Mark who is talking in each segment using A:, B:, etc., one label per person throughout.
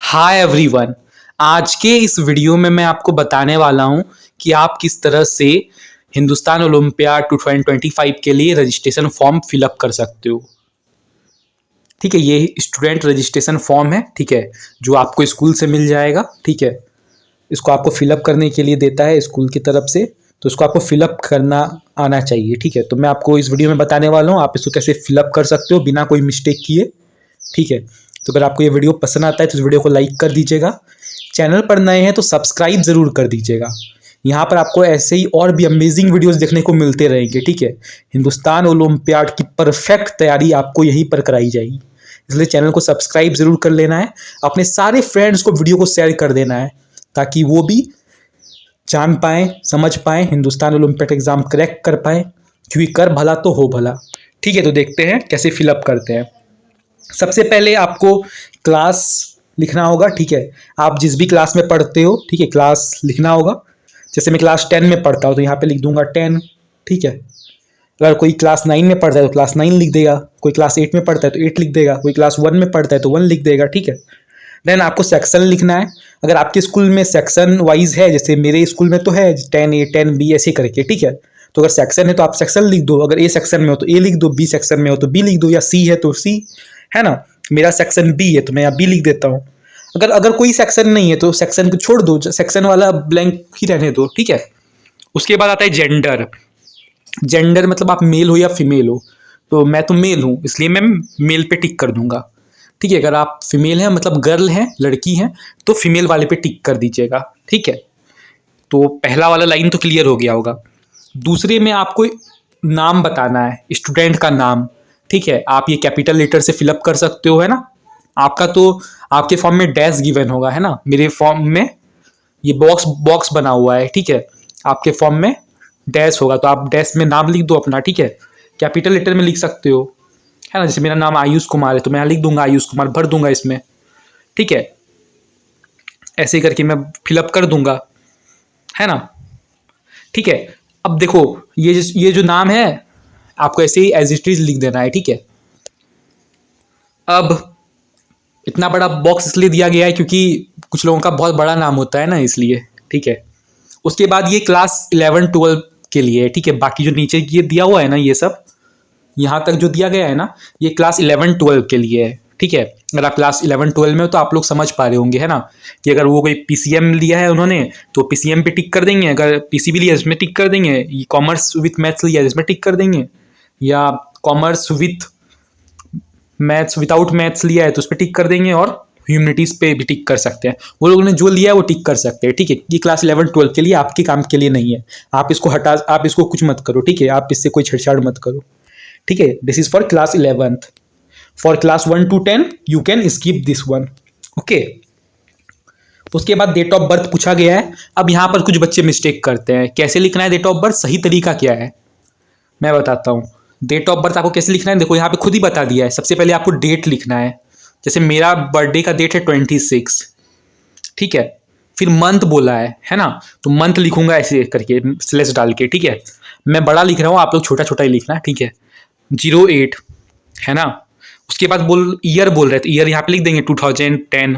A: Hi everyone. आज के इस वीडियो में मैं आपको बताने वाला हूं कि आप किस तरह से हिंदुस्तान ओलंपियाड 2025 के लिए रजिस्ट्रेशन फॉर्म फिलअप कर सकते हो। ठीक है, ये स्टूडेंट रजिस्ट्रेशन फॉर्म है। ठीक है, जो आपको स्कूल से मिल जाएगा। ठीक है, इसको आपको फिलअप करने के लिए देता है स्कूल की तरफ से, तो इसको आपको फिलअप करना आना चाहिए। ठीक है, तो मैं आपको इस वीडियो में बताने वाला हूँ आप इसको कैसे फिलअप कर सकते हो बिना कोई मिस्टेक किए। ठीक है, तो अगर आपको ये वीडियो पसंद आता है तो इस वीडियो को लाइक कर दीजिएगा। चैनल पर नए हैं तो सब्सक्राइब ज़रूर कर दीजिएगा। यहाँ पर आपको ऐसे ही और भी अमेजिंग वीडियोस देखने को मिलते रहेंगे। ठीक है, हिंदुस्तान ओलंपियाड की परफेक्ट तैयारी आपको यहीं पर कराई जाएगी, इसलिए चैनल को सब्सक्राइब ज़रूर कर लेना है। अपने सारे फ्रेंड्स को वीडियो को शेयर कर देना है ताकि वो भी जान पाएँ, समझ पाएँ, हिंदुस्तान ओलंपियाड एग्ज़ाम क्रैक कर पाएँ, क्योंकि कर भला तो हो भला। ठीक है, तो देखते हैं कैसे फिलअप करते हैं। सबसे पहले आपको क्लास लिखना होगा। ठीक है, आप जिस भी क्लास में पढ़ते हो, ठीक है, क्लास लिखना होगा। जैसे मैं क्लास 10 में पढ़ता हूँ तो यहाँ पे लिख दूंगा 10। ठीक है, अगर कोई क्लास 9 में पढ़ता है तो क्लास 9 लिख देगा, कोई क्लास 8 में पढ़ता है तो 8 लिख देगा, कोई क्लास 1 में पढ़ता है तो 1 लिख देगा। ठीक है, देन आपको सेक्शन लिखना है। अगर आपके स्कूल में सेक्शन वाइज है, जैसे मेरे स्कूल में तो है 10A 10B ऐसे करके। ठीक है, तो अगर सेक्शन है तो आप सेक्शन लिख दो। अगर ए सेक्शन में हो तो ए लिख दो, बी सेक्शन में हो तो बी लिख दो, या सी है तो सी, है ना। मेरा सेक्शन बी है तो मैं यहाँ बी लिख देता हूँ। अगर अगर कोई सेक्शन नहीं है तो सेक्शन को छोड़ दो, सेक्शन वाला ब्लैंक ही रहने दो। ठीक है, उसके बाद आता है जेंडर। जेंडर मतलब आप मेल हो या फीमेल हो, तो मैं तो मेल हूँ इसलिए मैं मेल पे टिक कर दूंगा। ठीक है, अगर आप फीमेल हैं मतलब गर्ल हैं, लड़की हैं, तो फीमेल वाले पे टिक कर दीजिएगा। ठीक है, तो पहला वाला लाइन तो क्लियर हो गया होगा। दूसरे में आपको नाम बताना है, स्टूडेंट का नाम। ठीक है, आप ये कैपिटल लेटर से फिलअप कर सकते हो, है ना। आपका तो आपके फॉर्म में डैश गिवन होगा, है ना। मेरे फॉर्म में ये बॉक्स बॉक्स बना हुआ है। ठीक है, आपके फॉर्म में डैश होगा तो आप डैश में नाम लिख दो अपना। ठीक है, कैपिटल लेटर में लिख सकते हो, है ना। जैसे मेरा नाम आयुष कुमार है तो मैं यहाँ लिख दूंगा आयुष कुमार, भर दूंगा इसमें। ठीक है, ऐसे करके मैं फिलअप कर दूंगा, है ना। ठीक है, अब देखो ये जो नाम है आपको ऐसे ही एज इट इज लिख देना है। ठीक है, अब इतना बड़ा बॉक्स इसलिए दिया गया है क्योंकि कुछ लोगों का बहुत बड़ा नाम होता है ना, इसलिए। ठीक है, उसके बाद ये क्लास 11-12 के लिए है। ठीक है, बाकी जो नीचे ये दिया हुआ है ना, ये सब यहाँ तक जो दिया गया है ना, ये क्लास 11-12 के लिए है। ठीक है, अगर आप क्लास 11-12 में हो तो आप लोग समझ पा रहे होंगे, है ना, कि अगर वो कोई पीसीएम लिया है उन्होंने तो पीसीएम पे टिक कर देंगे, अगर पीसीबी लिया है इसमें टिक कर देंगे, कॉमर्स विथ मैथ्स लिया है इसमें टिक कर देंगे, या commerce with maths without maths लिया है तो उस पर टिक कर देंगे, और ह्यूमनिटीज़ पे भी टिक कर सकते हैं। वो लोगों ने जो लिया है वो टिक कर सकते हैं। ठीक है, ये क्लास 11-12 के लिए, आपके काम के लिए नहीं है। आप इसको हटा, आप इसको कुछ मत करो। ठीक है, आप इससे कोई छेड़छाड़ मत करो। ठीक है, this is for class 11th। For class 1 to 10 you can skip this one. Okay, उसके बाद डेट ऑफ बर्थ पूछा गया है। अब यहाँ पर कुछ बच्चे मिस्टेक करते हैं, कैसे लिखना है डेट ऑफ बर्थ, सही तरीका क्या है मैं बताता हूँ। डेट ऑफ बर्थ आपको कैसे लिखना है, देखो यहाँ पे खुद ही बता दिया है। सबसे पहले आपको डेट लिखना है। जैसे मेरा बर्थडे का डेट है 26। ठीक है, फिर मंथ बोला है ना, तो मंथ लिखूंगा ऐसे करके स्लैश डाल के। ठीक है, मैं बड़ा लिख रहा हूँ, आप लोग छोटा छोटा ही लिखना। ठीक है, 08, है ना। उसके बाद ईयर बोल रहे थे, ईयर यहाँ पे लिख देंगे 2010,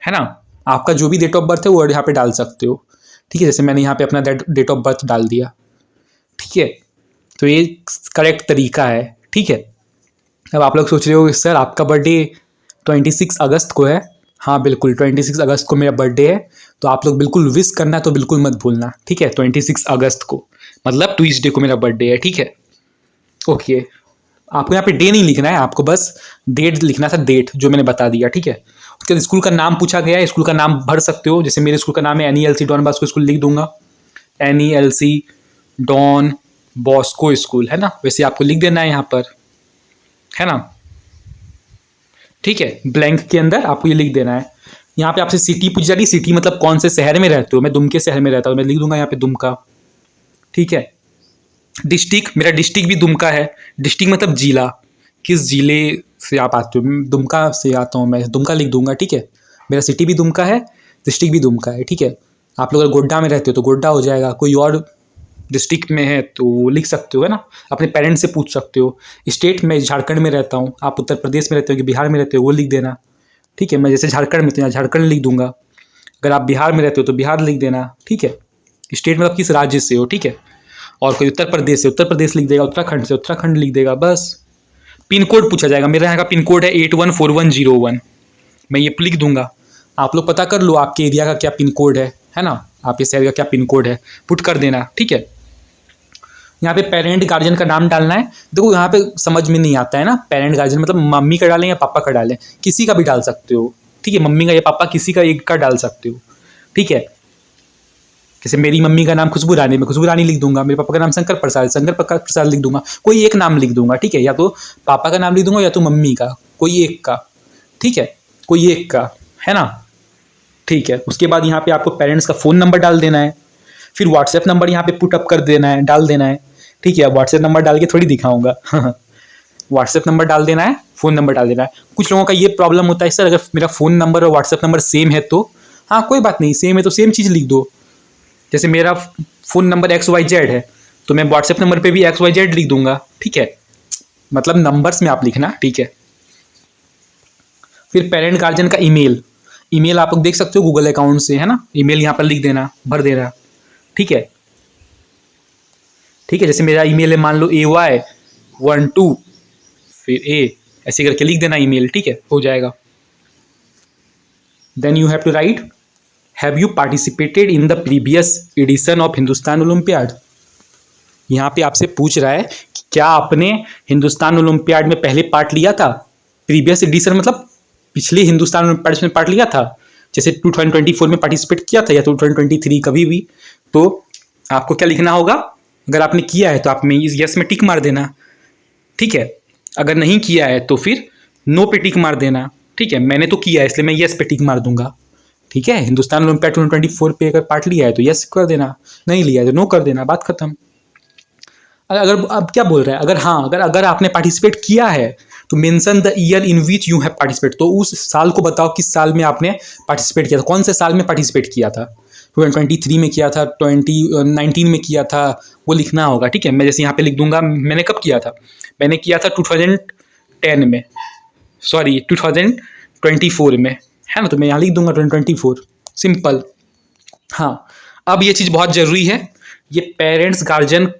A: है ना। आपका जो भी डेट ऑफ बर्थ है वो यहाँ पे डाल सकते हो। ठीक है, जैसे मैंने यहाँ पे अपना डेट ऑफ बर्थ डाल दिया। ठीक है, तो ये करेक्ट तरीका है। ठीक है, अब आप लोग सोच रहे हो सर आपका बर्थडे 26 अगस्त को है। हाँ बिल्कुल, 26 अगस्त को मेरा बर्थडे है, तो आप लोग बिल्कुल विश करना तो बिल्कुल मत भूलना। ठीक है, 26 अगस्त को मतलब ट्यूसडे को मेरा बर्थडे है। ठीक है, ओके, आपको यहाँ पे डे नहीं लिखना है, आपको बस डेट लिखना था, डेट जो मैंने बता दिया। ठीक है, उसके बाद स्कूल का नाम पूछा गया है, स्कूल का नाम भर सकते हो। जैसे मेरे स्कूल का नाम है NELC डॉन बॉस्को स्कूल, लिख दूंगा NELC डॉन बॉस्को स्कूल, है ना। वैसे आपको लिख देना है यहाँ पर, है ना। ठीक है, ब्लैंक के अंदर आपको ये लिख देना है। यहाँ पे आपसे सिटी पूछ जाएगी, सिटी मतलब कौन से शहर में रहते हो। मैं दुमके शहर में रहता हूँ, मैं लिख दूंगा यहाँ पे दुमका। ठीक है, डिस्ट्रिक्ट, मेरा डिस्ट्रिक्ट भी दुमका है। डिस्ट्रिक्ट मतलब जिला, किस जिले से आप आते हो। दुमका से आता हूँ मैं, दुमका लिख दूंगा। ठीक है, मेरा सिटी भी दुमका है, डिस्ट्रिक्ट भी दुमका है। ठीक है, आप लोग अगर गोड्डा में रहते हो तो गोड्डा हो जाएगा, कोई और डिस्ट्रिक्ट में है तो लिख सकते हो, है ना। अपने पेरेंट्स से पूछ सकते हो। स्टेट में झारखंड में रहता हूँ, आप उत्तर प्रदेश में रहते हो कि बिहार में रहते हो वो लिख देना। ठीक है। मैं जैसे झारखंड में तो यहाँ झारखंड लिख दूंगा। अगर आप बिहार में रहते हो तो बिहार लिख देना, ठीक है। स्टेट मतलब किस राज्य से हो, ठीक है। और कोई उत्तर प्रदेश से उत्तर प्रदेश लिख देगा, उत्तराखंड से उत्तराखंड लिख देगा, बस। पिन कोड पूछा जाएगा, मेरे यहाँ का पिन कोड है 814101, मैं ये लिख दूंगा। आप लोग पता कर लो आपके एरिया का क्या पिन कोड है ना, आपके शहर का क्या पिन कोड है, पुट कर देना, ठीक है। यहाँ पे पेरेंट गार्जियन का नाम डालना है। देखो यहाँ पे समझ में नहीं आता है ना, पेरेंट गार्जियन मतलब मम्मी का डालें या पापा का डालें, किसी का भी डाल सकते हो, ठीक है। मम्मी का या पापा किसी का एक का डाल सकते हो, ठीक है। जैसे मेरी मम्मी का नाम खुशबू रानी, मैं खुशबू रानी लिख दूंगा। मेरे पापा का नाम शंकर प्रसाद, शंकर प्रसाद लिख दूंगा। कोई एक नाम लिख दूंगा, ठीक है। या तो पापा का नाम लिख दूंगा या तो मम्मी का, कोई एक का, ठीक है, कोई एक का, है ना, ठीक है। उसके बाद यहाँ पे आपको पेरेंट्स का फ़ोन नंबर डाल देना है, फिर व्हाट्सएप नंबर यहाँ पे पुट अप कर देना है, डाल देना है, ठीक है। व्हाट्सएप नंबर डाल के थोड़ी दिखाऊंगा व्हाट्सएप नंबर डाल देना है, फ़ोन नंबर डाल देना है। कुछ लोगों का ये प्रॉब्लम होता है सर, अगर मेरा फ़ोन नंबर और व्हाट्सएप नंबर सेम है तो, हाँ कोई बात नहीं, सेम है तो सेम चीज़ लिख दो। जैसे मेरा फ़ोन नंबर XYZ है तो मैं व्हाट्सएप नंबर पे भी XYZ लिख दूंगा, ठीक है। मतलब नंबर्स में आप लिखना, ठीक है। फिर पेरेंट गार्जियन का ईमेल आप लोग देख सकते हो गूगल अकाउंट से, है ना। ईमेल यहाँ पर लिख देना, भर देना, ठीक है, ठीक है। जैसे मेरा ईमेल है मान लो AY12 फिर A, ऐसे करके लिख देना ईमेल, ठीक है, हो जाएगा। Then you have to write have you participated in the previous edition of Hindustan olympiad. यहाँ पे आपसे पूछ रहा है कि क्या आपने हिंदुस्तान ओलंपियाड में पहले पार्ट लिया था। प्रीवियस एडिशन मतलब पिछले हिंदुस्तान ओलंपियाड में पार्ट लिया था, जैसे 2024 में पार्टिसिपेट किया था या 2023 कभी भी, तो आपको क्या लिखना होगा। अगर आपने किया है तो आप में यस में टिक मार देना, ठीक है। अगर नहीं किया है तो फिर नो पे टिक मार देना, ठीक है। मैंने तो किया है इसलिए मैं यस पे टिक मार दूंगा, ठीक है। हिंदुस्तान ओलंपियाड 2024 पे अगर पार्ट लिया है तो यस कर देना, नहीं लिया है तो नो कर देना, बात खत्म। अगर अब क्या बोल रहा है, अगर हाँ अगर आपने पार्टिसिपेट किया है तो mention the year in which you have participate, तो उस साल को बताओ किस साल में आपने पार्टिसिपेट किया था, कौन से साल में पार्टिसिपेट किया था। 2023 में किया था, 2019 में किया था, वो लिखना होगा, ठीक है। मैं जैसे यहाँ पे लिख दूंगा मैंने कब किया था, मैंने किया था 2010 में, सॉरी 2024 में, है ना। तो मैं यहाँ लिख दूंगा 2024, सिंपल। हाँ, अब ये चीज़ बहुत ज़रूरी है, ये पेरेंट्स गार्जियन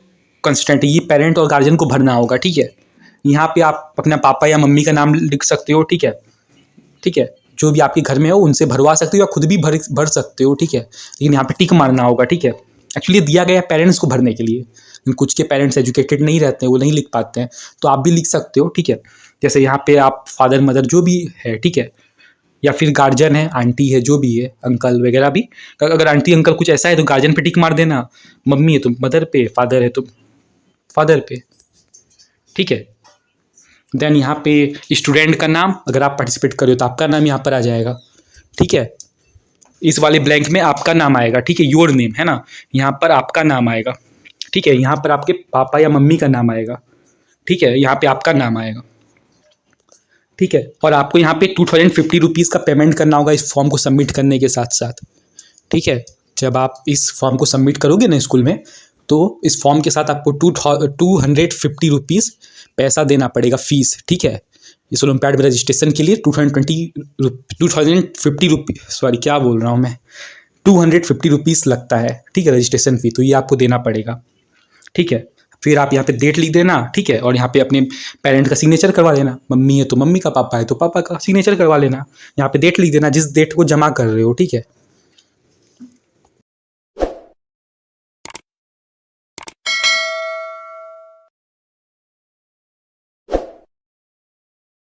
A: कंस्टेंट, ये पेरेंट और गार्जियन को भरना होगा, ठीक है। यहाँ पे आप अपना पापा या मम्मी का नाम लिख सकते हो, ठीक है, ठीक है। जो भी आपके घर में हो उनसे भरवा सकते हो या खुद भी भर सकते हो, ठीक है। लेकिन यहाँ पे टिक मारना होगा, ठीक है। एक्चुअली दिया गया पेरेंट्स को भरने के लिए, कुछ के पेरेंट्स एजुकेटेड नहीं रहते हैं, वो नहीं लिख पाते हैं, तो आप भी लिख सकते हो, ठीक है। जैसे यहाँ पे आप फादर मदर जो भी है, ठीक है, या फिर गार्जियन है, आंटी है, जो भी है, अंकल वगैरह भी। अगर आंटी अंकल कुछ ऐसा है तो गार्जियन पे टिक मार देना, मम्मी है तो मदर पे, फादर है तो फादर पे, ठीक है। देन यहाँ पे स्टूडेंट का नाम, अगर आप पार्टिसिपेट कर रहे हो तो आपका नाम यहाँ पर आ जाएगा, ठीक है। इस वाले ब्लैंक में आपका नाम आएगा, ठीक है, योर नेम, है ना। यहाँ पर आपका नाम आएगा, ठीक है। यहाँ पर आपके पापा या मम्मी का नाम आएगा, ठीक है। यहाँ पे आपका नाम आएगा, ठीक है। और आपको यहाँ पे 2050 रुपीज़ का पेमेंट करना होगा इस फॉर्म को सबमिट करने के साथ साथ, ठीक है। जब आप इस फॉर्म को सबमिट करोगे ना स्कूल में, तो इस फॉर्म के साथ आपको 250 रुपीज़ पैसा देना पड़ेगा, फीस, ठीक है। इस ओलंपियाड में रजिस्ट्रेशन के लिए 250 रुपीज़, सॉरी क्या बोल रहा हूँ मैं, 250 रुपीज़ लगता है, ठीक है, रजिस्ट्रेशन फ़ी, तो ये आपको देना पड़ेगा, ठीक है। फिर आप यहाँ पे डेट लिख देना, ठीक है। और यहाँ पे अपने पेरेंट का सिग्नेचर करवा लेना, मम्मी है तो मम्मी का, पापा है तो पापा का सिग्नेचर करवा लेना। यहाँ पे डेट लिख देना जिस डेट को जमा कर रहे हो, ठीक है।